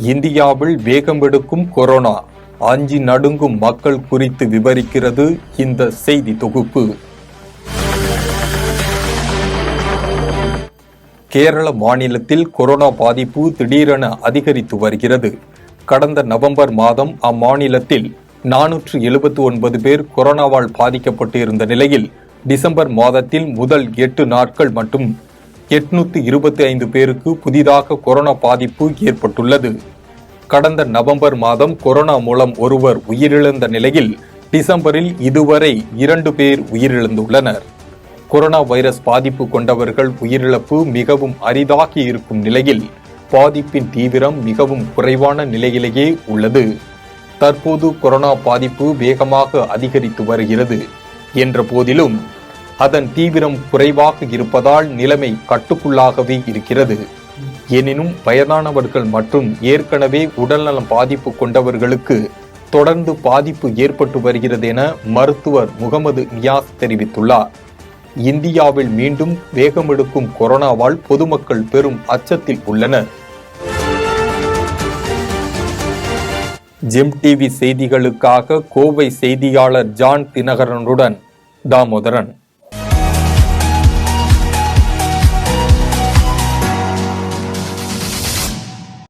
இந்தியாவில் வேகமெடுக்கும் கொரோனா, அஞ்சி நடுங்கும் மக்கள் குறித்து விவரிக்கிறது இந்த செய்தி தொகுப்பு. கேரள மாநிலத்தில் கொரோனா பாதிப்பு திடீரென அதிகரித்து வருகிறது. கடந்த நவம்பர் மாதம் அம்மாநிலத்தில் 479 பேர் கொரோனாவால் பாதிக்கப்பட்டு இருந்த நிலையில் டிசம்பர் மாதத்தில் முதல் 8 நாட்கள் மட்டும் 825 பேருக்கு புதிதாக கொரோனா பாதிப்பு ஏற்பட்டுள்ளது. கடந்த நவம்பர் மாதம் கொரோனா மூலம் ஒருவர் உயிரிழந்த நிலையில் டிசம்பரில் இதுவரை 2 பேர் உயிரிழந்துள்ளனர். கொரோனா வைரஸ் பாதிப்பு கொண்டவர்கள் உயிரிழப்பு மிகவும் அரிதாகி இருக்கும் நிலையில் பாதிப்பின் தீவிரம் மிகவும் குறைவான நிலையிலேயே உள்ளது. தற்போது கொரோனா பாதிப்பு வேகமாக அதிகரித்து வருகிறது என்ற போதிலும் அதன் தீவிரம் குறைவாக இருப்பதால் நிலைமை கட்டுக்குள்ளாகவே இருக்கிறது. எனினும் வயதானவர்கள் மற்றும் ஏற்கனவே உடல்நலம் பாதிப்பு கொண்டவர்களுக்கு தொடர்ந்து பாதிப்பு ஏற்பட்டு வருகிறது என மருத்துவர் முகமது நியாஸ் தெரிவித்துள்ளார். இந்தியாவில் மீண்டும் வேகமெடுக்கும் கொரோனாவால் பொதுமக்கள் பெரும் அச்சத்தில் உள்ளனர். ஜெம் டிவி செய்திகளுக்காக கோவை செய்தியாளர் ஜான் தினகரனுடன் தாமோதரன்.